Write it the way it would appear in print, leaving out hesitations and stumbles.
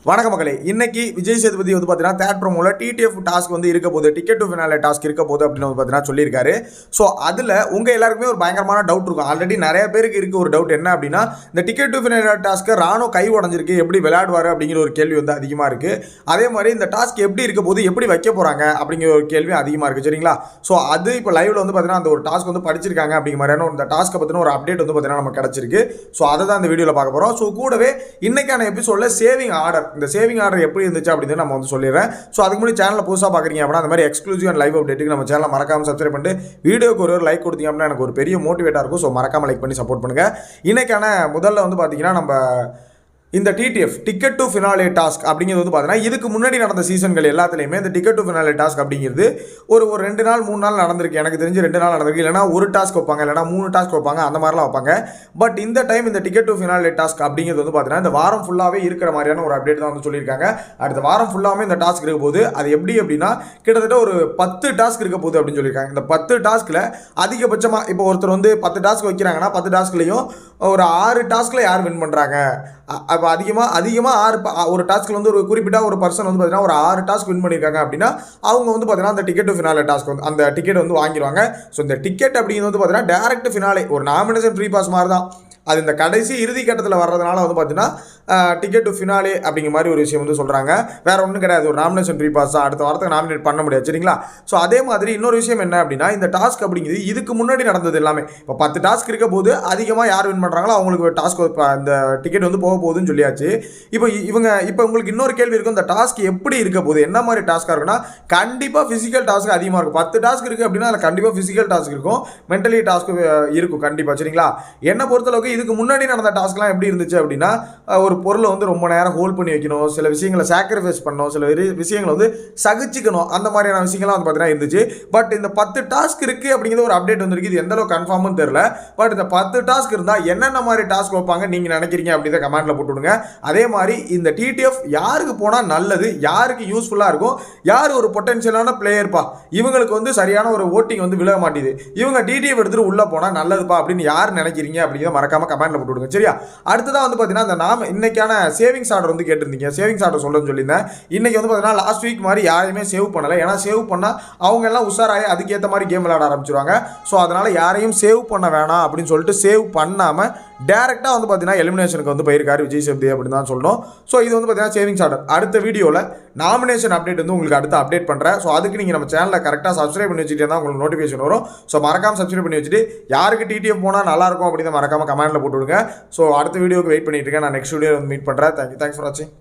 வணக்க மக்களே, இன்னைக்கு விஜய் சேதுபதி வந்து பார்த்தீங்கன்னா தேர்ட் ப்ரோமோல டிடிஎஃப் டாஸ்க் வந்து இருக்க போகுது, டிக்கெட் டு ஃபினாலே டாஸ்க் இருக்க போகுது அப்படின்னு வந்து பார்த்தீங்கன்னா சொல்லியிருக்காரு. ஸோ அதில் உங்கள் எல்லாருக்குமே ஒரு பயங்கரமான டவுட் இருக்கும். ஆல்ரெடி நிறைய பேருக்கு இருக்க ஒரு டவுட் என்ன அப்படின்னா, இந்த டிக்கெட் டு ஃபினாலே டாஸ்க்கு ராணோ கை உடஞ்சிருக்கு, எப்படி விளையாடுவார் அப்படிங்கிற ஒரு கேள்வி வந்து அதிகமாக இருக்குது. அதே மாதிரி இந்த டாஸ்க் எப்படி இருக்க போது, எப்படி வைக்க போகிறாங்க அப்படிங்கிற ஒரு கேள்வி அதிகமாக இருக்குது. சரிங்களா? ஸோ அது இப்போ லைவ்ல வந்து பார்த்தீங்கன்னா அந்த ஒரு டாஸ்க் வந்து படிச்சிருக்காங்க அப்படிங்கிற மாதிரியான இந்த டாஸ்க்கை பற்றின ஒரு அப்டேட் வந்து பார்த்தீங்கன்னா நமக்கு கிடச்சிருக்கு. ஸோ அதை தான் இந்த வீடியோவில் பார்க்க போகிறோம். ஸோ கூடவே இன்னைக்கான எபிசோடில் சேவிங் ஆர்டர், இந்த சேவிங் ஆர்டர் எப்படி இருந்துச்சு அப்படின்னு நம்ம வந்து சொல்லிடுறேன். ஸோ அதுக்கு முன்னாடி சேனலில் புதுசாக பார்க்குறீங்க அப்படின்னா அந்த மாதிரி எக்ஸ்க்ளூசிவ் அண்ட் லைவ் அப்டேட்டுக்கு நம்ம சேனலை மறக்காம சப்ஸ்கிரைப் பண்ணிட்டு வீடியோக்கு ஒரு லைக் கொடுத்தீங்க அப்படின்னா எனக்கு ஒரு பெரிய மோட்டிவேட்டாக இருக்கும். ஸோ மறக்காம லைக் பண்ணி சப்போர்ட் பண்ணுங்கள். இன்னைக்கான முதல்ல வந்து பார்த்தீங்கன்னா நம்ம இந்த TTF ticket to finale task அப்படிங்கிறது வந்து பார்த்தீங்கன்னா இதுக்கு முன்னாடி நடந்த சீசன்கள் எல்லாத்துலேயுமே இந்த டிக்கெட் டு ஃபினாலே டாஸ்க் அப்படிங்கிறது ஒரு 2 நாள் 3 நாள் நடந்திருக்கு. எனக்கு தெரிஞ்சு 2 நாள் நடந்திருக்கு, இல்லைனா ஒரு டாஸ்க் வைப்பாங்க, இல்லைனா 3 டாஸ்க் வைப்பாங்க, அந்த மாதிரிலாம் வைப்பாங்க. பட் இந்த டைம் இந்த டிக்கெட் டு ஃபினாலே டாஸ்க் அப்படிங்கிறது வந்து பார்த்தீங்கன்னா இந்த வாரம் ஃபுல்லாகவே இருக்கிற மாதிரியான ஒரு அப்டேட் தான் வந்து சொல்லியிருக்காங்க. அடுத்த வாரம் ஃபுல்லாகவே இந்த டாஸ்க் இருக்க போது அது எப்படி அப்படின்னா கிட்டத்தட்ட ஒரு 10 டாஸ்க் இருக்க போகுது அப்படின்னு சொல்லியிருக்காங்க. இந்த 10 டாஸ்கில் அதிகபட்சமாக இப்போ ஒருத்தர் வந்து 10 டாஸ்க் வைக்கிறாங்கன்னா 10 டாஸ்க்லையும் ஒரு 6 டாஸ்கில் யார் வின் பண்ணுறாங்க, அப்போ அதிகமாக ஒரு டாஸ்கில் வந்து ஒரு குறிப்பிட்ட ஒரு பர்சன் வந்து பார்த்தீங்கன்னா ஒரு 6 டாஸ்க் வின் பண்ணியிருக்காங்க அப்படின்னா அவங்க வந்து பார்த்தீங்கன்னா அந்த டிக்கெட் டு ஃபினாலே டாஸ்க் வந்து அந்த டிக்கெட் வந்து வாங்கிடுவாங்க. ஸோ இந்த டிக்கெட் அப்படிங்கிறது வந்து பார்த்தீங்கன்னா டேரக்ட் ஃபினாலே ஒரு நாமினேஷன் ஃப்ரீ பாஸ் மாதிரி தான். அது இந்த கடைசி இறுதி கட்டத்தில் வர்றதுனால வந்து பார்த்தீங்கன்னா டிக்கெட் டு ஃபினாலே அப்படிங்கிற மாதிரி ஒரு விஷயம் வந்து சொல்கிறாங்க. வேறு ஒன்றும் கிடையாது, ஒரு நாமினேஷன் ஃப்ரீ பாஸ் தான், அடுத்த வாரத்துக்கு நாமினேட் பண்ண முடியாது. சரிங்களா? ஸோ அதே மாதிரி இன்னொரு விஷயம் என்ன அப்படின்னா இந்த டாஸ்க் அப்படிங்கிறது இதுக்கு முன்னாடி நடந்தது எல்லாமே. இப்போ 10 டாஸ்க் இருக்க போது அதிகமாக யார் வின் பண்ணுறாங்களோ அவங்களுக்கு டாஸ்க் இந்த டிக்கெட் வந்து போக போகுதுன்னு சொல்லியாச்சு. இப்போ உங்களுக்கு இன்னொரு கேள்வி இருக்கும், இந்த டாஸ்க் எப்படி இருக்க போகுது, என்ன மாதிரி டாஸ்க்காக இருக்குன்னா கண்டிப்பாக ஃபிசிக்கல் டாஸ்க் அதிகமாக இருக்கும். 10 டாஸ்க் இருக்குது அப்படின்னா அதில் கண்டிப்பாக ஃபிசிக்கல் டாஸ்க் இருக்கும், மென்டலி டாஸ்க் இருக்கும் கண்டிப்பாக. சரிங்களா? என்னை பொறுத்தளவுக்கு இதுக்கு முன்னாடி நடந்த டாஸ்க்லாம் எப்படி இருந்துச்சு அப்படின்னா ஒரு பொருளை வந்து ரொம்ப நேரம் ஹோல்ட் பண்ணி வைக்கணும், சில விஷயங்களை சாக்ரிஃபைஸ் பண்ணணும், சில விஷயங்களை வந்து சகிச்சுக்கணும், அந்த மாதிரியான விஷயங்கள்லாம் வந்து பார்த்தீங்கன்னா இருந்துச்சு. பட் இந்த 10 டாஸ்க் இருக்குது அப்படிங்கிறது ஒரு அப்டேட் வந்துருக்கு. இது எந்த அளவுக்கு கன்ஃபார்மும் தெரியல. பட் இந்த 10 டாஸ்க் இருந்தால் என்னென்ன மாதிரி டாஸ்க் வைப்பாங்க நீங்கள் நினைக்கிறீங்க அப்படின்றத கமெண்ட்டில் போட்டுவிடுங்க. அதே மாதிரி இந்த டிடிஎஃப் யாருக்கு போனால் நல்லது, யாருக்கு யூஸ்ஃபுல்லாக இருக்கும், யார் ஒரு பொட்டன்ஷியலான பிளேயர்ப்பா, இவங்களுக்கு வந்து சரியான ஒரு ஓட்டிங் வந்து விழ மாட்டேது, இவங்க டிடிஎஃப் எடுத்துகிட்டு உள்ளே போனால் நல்லதுப்பா அப்படின்னு யார் நினைக்கிறீங்க அப்படிங்கிறத மறக்காம கமெண்ட்டில் போட்டு விடுங்க. சரியா? அடுத்ததான் வந்து பார்த்தீங்கன்னா இந்த இன்னைக்கான சேவிங்ஸ் ஆர்டர் வந்து கேட்டிருந்தீங்க, சேவிங்ஸ் ஆர்டர் சொல்லுன்னு சொல்லியிருந்தேன். இன்னைக்கு வந்து பார்த்தீங்கன்னா லாஸ்ட் வீக் மாதிரி யாரையுமே சேவ் பண்ணலை. ஏன்னா சேவ் பண்ணால் அவங்க எல்லாம் உஷாராகி அதுக்கேற்ற மாதிரி கேம் விளையாட ஆரம்பிச்சிருவாங்க. ஸோ அதனால் யாரையும் சேவ் பண்ண வேணாம் அப்படின்னு சொல்லிட்டு சேவ் பண்ணாமல் டேரெக்டாக வந்து பார்த்தீங்கன்னா எலிமினேஷனுக்கு வந்து போயிருக்காரு விஜய் சேதுபதி அப்படின்னு தான் சொல்லணும். ஸோ இது வந்து பார்த்தீங்கன்னா சேவிங்ஸ் ஆர்டர். அடுத்த வீடியோவில் நாமினேஷன் அப்டேட் வந்து உங்களுக்கு அடுத்து அப்டேட் பண்ணுறேன். ஸோ அதுக்கு நீங்கள் நம்ம சேனலில் கரெக்டாக சப்ஸ்கிரைப் பண்ணி வச்சுட்டு தான் உங்களுக்கு நோட்டிஃபிகேஷன் வரும். ஸோ மறக்காமல் சப்ஸ்கிரைப் பண்ணி வச்சுட்டு யாருக்கு டிடிஎஃப் போனால் நல்லாயிருக்கும் அப்படின்னு மறக்காமல் கமெண்ட்டில் போட்டு விடுங்க. ஸோ அடுத்த வீடியோக்கு வெயிட் பண்ணிட்டு இருக்கேன். நான் நெக்ஸ்ட் வீடியோ வந்து மீட் பண்ணுறேன். தேங்க்ஸ் ஃபார் வாட்சிங்.